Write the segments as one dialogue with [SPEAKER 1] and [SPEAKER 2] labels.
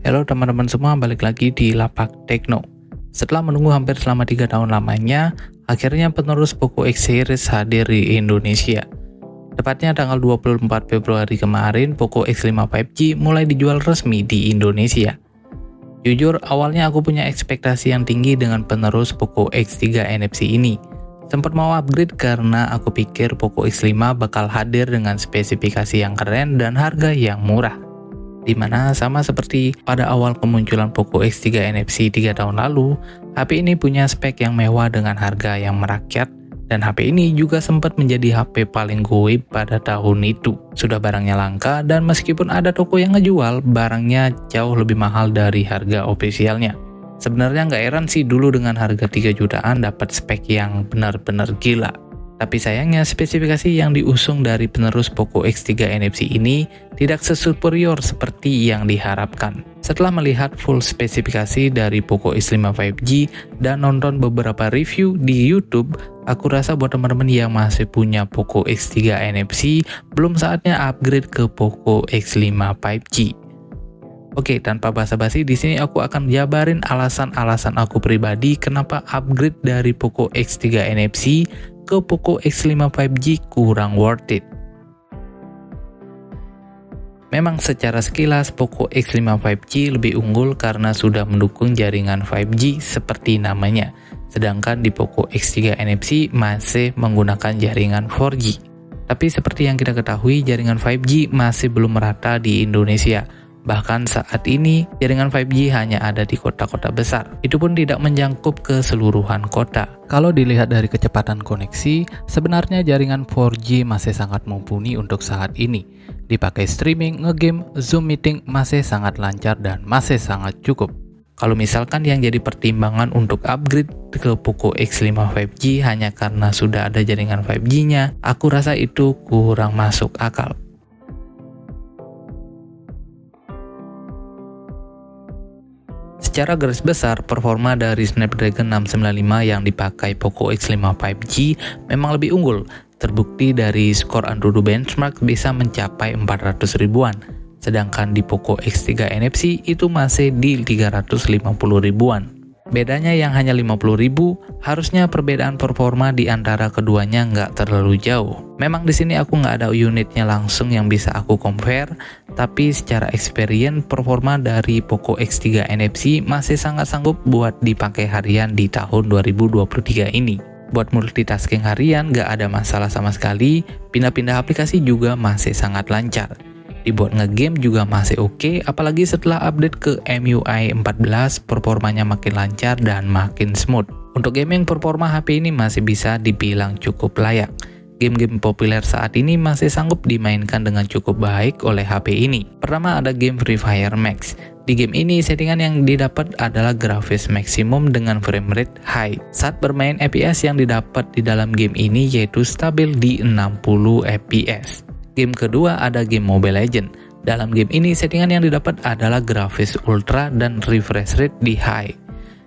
[SPEAKER 1] Halo teman-teman semua, balik lagi di Lapak Tekno. Setelah menunggu hampir selama 3 tahun lamanya, akhirnya penerus Poco X Series hadir di Indonesia. Tepatnya tanggal 24 Februari kemarin, Poco X5 5G mulai dijual resmi di Indonesia. Jujur, awalnya aku punya ekspektasi yang tinggi dengan penerus Poco X3 NFC ini. Sempat mau upgrade karena aku pikir Poco X5 bakal hadir dengan spesifikasi yang keren dan harga yang murah. Dimana sama seperti pada awal kemunculan Poco X3 NFC 3 tahun lalu, HP ini punya spek yang mewah dengan harga yang merakyat, dan HP ini juga sempat menjadi HP paling goib pada tahun itu. Sudah barangnya langka, dan meskipun ada toko yang ngejual, barangnya jauh lebih mahal dari harga ofisialnya. Sebenarnya nggak heran sih dulu dengan harga 3 jutaan dapat spek yang benar-benar gila. Tapi sayangnya spesifikasi yang diusung dari penerus Poco X3 NFC ini tidak sesuperior seperti yang diharapkan. Setelah melihat full spesifikasi dari Poco X5 5G dan nonton beberapa review di YouTube, aku rasa buat teman-teman yang masih punya Poco X3 NFC, belum saatnya upgrade ke Poco X5 5G. Oke, tanpa basa-basi di sini aku akan jabarin alasan-alasan aku pribadi kenapa upgrade dari Poco X3 NFC ke Poco X5 5G kurang worth it. Memang secara sekilas Poco X5 5G lebih unggul karena sudah mendukung jaringan 5G seperti namanya, sedangkan di Poco X3 NFC masih menggunakan jaringan 4G. Tapi seperti yang kita ketahui, jaringan 5G masih belum merata di Indonesia. Bahkan saat ini, jaringan 5G hanya ada di kota-kota besar. Itu pun tidak menjangkup keseluruhan kota. Kalau dilihat dari kecepatan koneksi, sebenarnya jaringan 4G masih sangat mumpuni untuk saat ini. Dipakai streaming, ngegame, Zoom meeting masih sangat lancar dan masih sangat cukup. Kalau misalkan yang jadi pertimbangan untuk upgrade ke Poco X5 5G hanya karena sudah ada jaringan 5G-nya, aku rasa itu kurang masuk akal. Secara garis besar, performa dari Snapdragon 695 yang dipakai Poco X5 5G memang lebih unggul. Terbukti dari skor Antutu benchmark bisa mencapai 400 ribuan. Sedangkan di Poco X3 NFC itu masih di 350 ribuan. Bedanya yang hanya 50 ribu, harusnya perbedaan performa di antara keduanya nggak terlalu jauh. Memang di sini aku nggak ada unitnya langsung yang bisa aku compare, tapi secara experience performa dari Poco X3 NFC masih sangat sanggup buat dipakai harian di tahun 2023 ini. Buat multitasking harian nggak ada masalah sama sekali, pindah-pindah aplikasi juga masih sangat lancar. Dibuat ngegame juga masih oke, apalagi setelah update ke MIUI 14 performanya makin lancar dan makin smooth. Untuk gaming performa HP ini masih bisa dibilang cukup layak. Game-game populer saat ini masih sanggup dimainkan dengan cukup baik oleh HP ini. Pertama ada game Free Fire Max. Di game ini settingan yang didapat adalah grafis maksimum dengan frame rate high. Saat bermain FPS yang didapat di dalam game ini yaitu stabil di 60 FPS. Game kedua ada game Mobile Legends. Dalam game ini settingan yang didapat adalah grafis ultra dan refresh rate di high.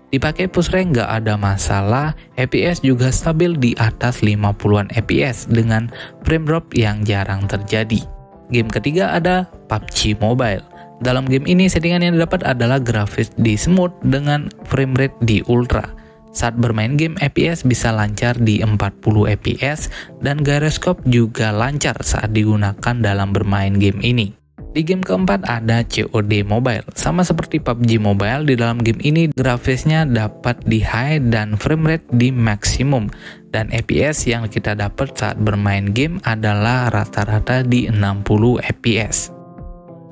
[SPEAKER 1] Dipakai push rank nggak ada masalah, FPS juga stabil di atas 50-an FPS dengan frame drop yang jarang terjadi. Game ketiga ada PUBG Mobile. Dalam game ini settingan yang didapat adalah grafis di smooth dengan frame rate di ultra. Saat bermain game, FPS bisa lancar di 40 FPS dan gyroscope juga lancar saat digunakan dalam bermain game ini. Di game keempat ada COD Mobile. Sama seperti PUBG Mobile, di dalam game ini grafisnya dapat di high dan frame rate di maksimum. Dan FPS yang kita dapat saat bermain game adalah rata-rata di 60 FPS.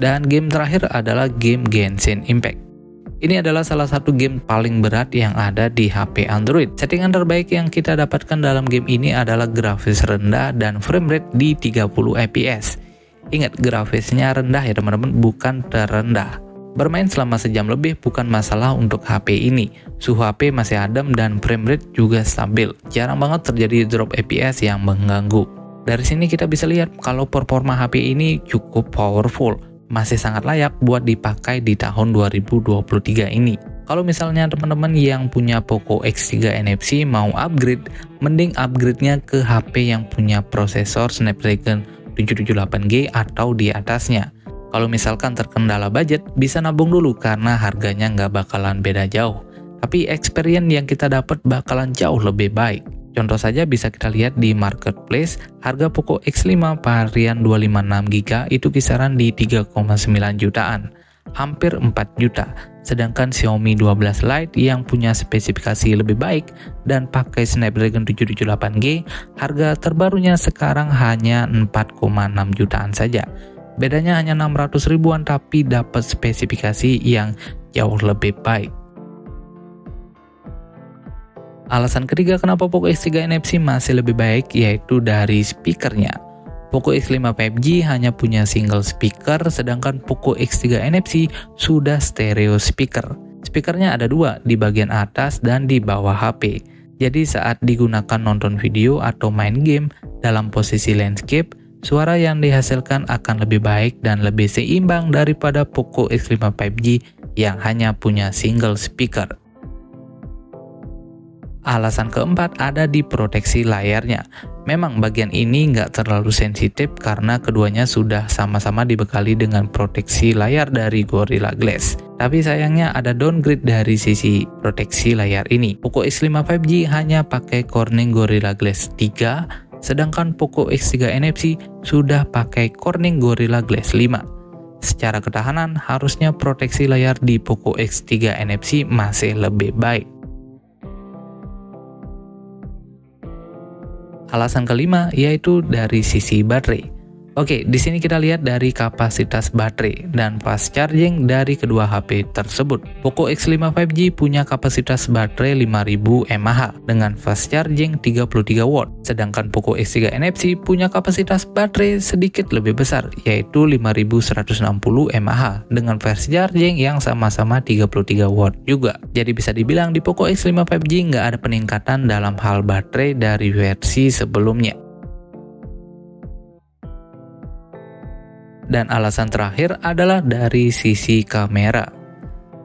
[SPEAKER 1] Dan game terakhir adalah game Genshin Impact. Ini adalah salah satu game paling berat yang ada di HP Android. Settingan terbaik yang kita dapatkan dalam game ini adalah grafis rendah dan frame rate di 30 FPS. Ingat, grafisnya rendah ya teman-teman, bukan terendah. Bermain selama sejam lebih bukan masalah untuk HP ini. Suhu HP masih adem dan frame rate juga stabil. Jarang banget terjadi drop FPS yang mengganggu. Dari sini kita bisa lihat kalau performa HP ini cukup powerful. Masih sangat layak buat dipakai di tahun 2023 ini. Kalau misalnya teman-teman yang punya Poco X3 NFC mau upgrade, mending upgrade-nya ke HP yang punya prosesor Snapdragon 778G atau di atasnya. Kalau misalkan terkendala budget, bisa nabung dulu karena harganya nggak bakalan beda jauh. Tapi experience yang kita dapat bakalan jauh lebih baik. Contoh saja bisa kita lihat di marketplace, harga Poco X5 varian 256GB itu kisaran di 3,9 jutaan, hampir 4 juta. Sedangkan Xiaomi 12 Lite yang punya spesifikasi lebih baik dan pakai Snapdragon 778G, harga terbarunya sekarang hanya 4,6 jutaan saja. Bedanya hanya 600 ribuan tapi dapat spesifikasi yang jauh lebih baik. Alasan ketiga kenapa Poco X3 NFC masih lebih baik yaitu dari speakernya. Poco X5 5G hanya punya single speaker, sedangkan Poco X3 NFC sudah stereo speaker. Speakernya ada dua, di bagian atas dan di bawah HP. Jadi saat digunakan nonton video atau main game dalam posisi landscape, suara yang dihasilkan akan lebih baik dan lebih seimbang daripada Poco X5 5G yang hanya punya single speaker. Alasan keempat ada di proteksi layarnya. Memang bagian ini nggak terlalu sensitif karena keduanya sudah sama-sama dibekali dengan proteksi layar dari Gorilla Glass. Tapi sayangnya ada downgrade dari sisi proteksi layar ini. Poco X5 5G hanya pakai Corning Gorilla Glass 3, sedangkan Poco X3 NFC sudah pakai Corning Gorilla Glass 5. Secara ketahanan, harusnya proteksi layar di Poco X3 NFC masih lebih baik. Alasan kelima yaitu dari sisi baterai. Oke, di sini kita lihat dari kapasitas baterai dan fast charging dari kedua HP tersebut. Poco X5 5G punya kapasitas baterai 5000 mAh dengan fast charging 33 watt, sedangkan Poco X3 NFC punya kapasitas baterai sedikit lebih besar yaitu 5160 mAh dengan fast charging yang sama-sama 33 watt juga. Jadi bisa dibilang di Poco X5 5G nggak ada peningkatan dalam hal baterai dari versi sebelumnya. Dan alasan terakhir adalah dari sisi kamera.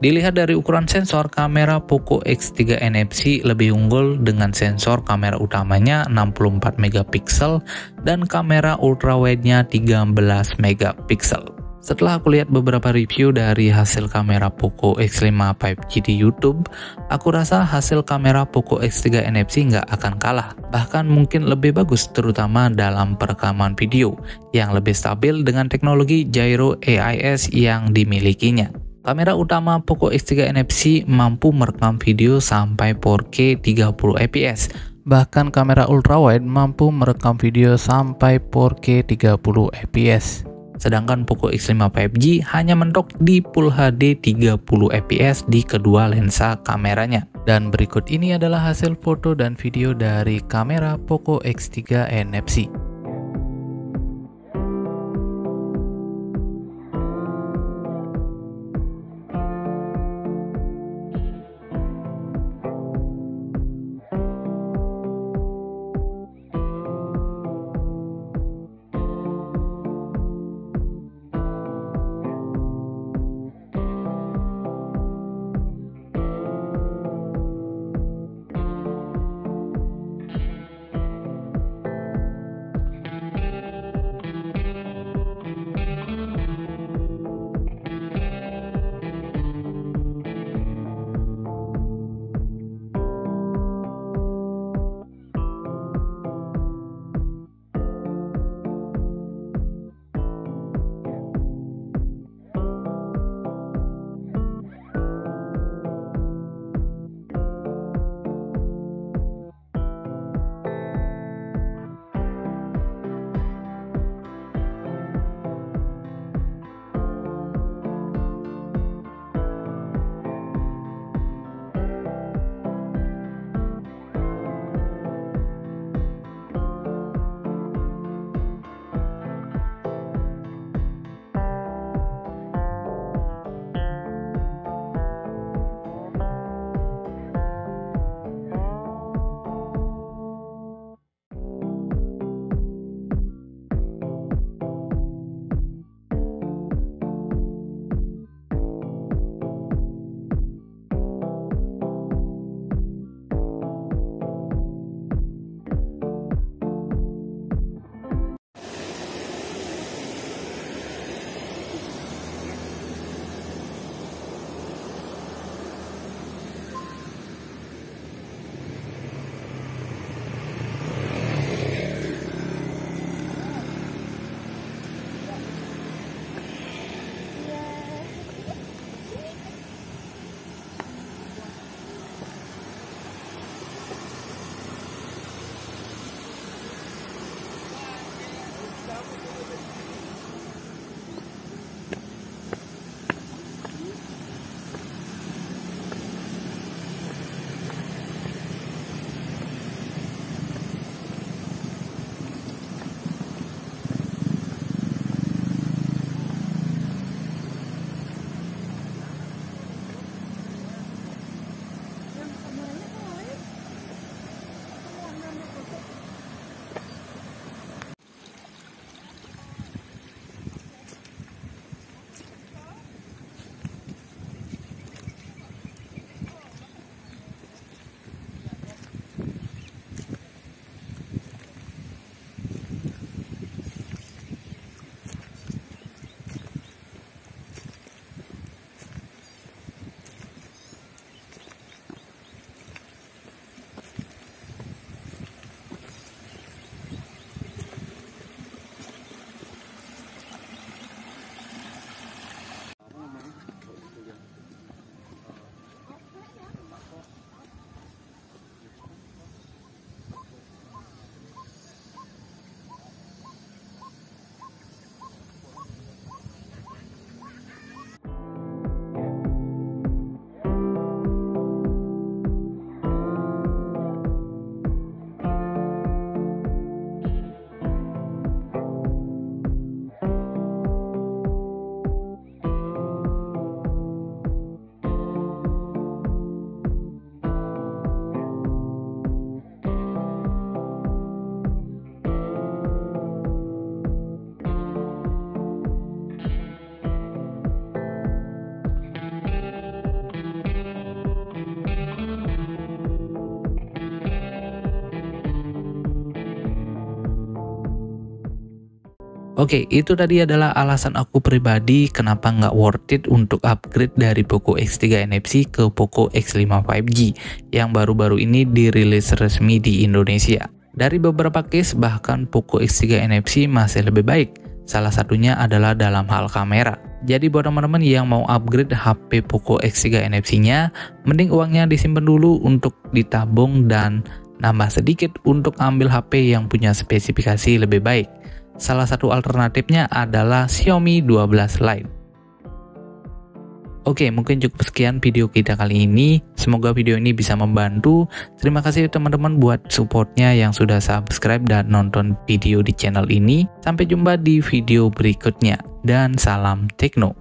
[SPEAKER 1] Dilihat dari ukuran sensor, kamera Poco X3 NFC lebih unggul dengan sensor kamera utamanya 64 megapiksel dan kamera ultrawide-nya 13 megapiksel. Setelah aku lihat beberapa review dari hasil kamera Poco X5 5G di YouTube, aku rasa hasil kamera Poco X3 NFC nggak akan kalah. Bahkan mungkin lebih bagus terutama dalam perekaman video yang lebih stabil dengan teknologi Gyro AIS yang dimilikinya. Kamera utama Poco X3 NFC mampu merekam video sampai 4K 30 fps. Bahkan kamera ultrawide mampu merekam video sampai 4K 30 fps. Sedangkan Poco X5 5G hanya mentok di Full HD 30 fps di kedua lensa kameranya. Dan berikut ini adalah hasil foto dan video dari kamera Poco X3 NFC. Oke, itu tadi adalah alasan aku pribadi kenapa nggak worth it untuk upgrade dari Poco X3 NFC ke Poco X5 5G yang baru-baru ini dirilis resmi di Indonesia. Dari beberapa case, bahkan Poco X3 NFC masih lebih baik. Salah satunya adalah dalam hal kamera. Jadi buat teman-teman yang mau upgrade HP Poco X3 NFC-nya, mending uangnya disimpan dulu untuk ditabung dan nambah sedikit untuk ambil HP yang punya spesifikasi lebih baik. Salah satu alternatifnya adalah Xiaomi 12 Lite. Oke, mungkin cukup sekian video kita kali ini. Semoga video ini bisa membantu. Terima kasih teman-teman buat supportnya yang sudah subscribe dan nonton video di channel ini. Sampai jumpa di video berikutnya. Dan salam Tekno.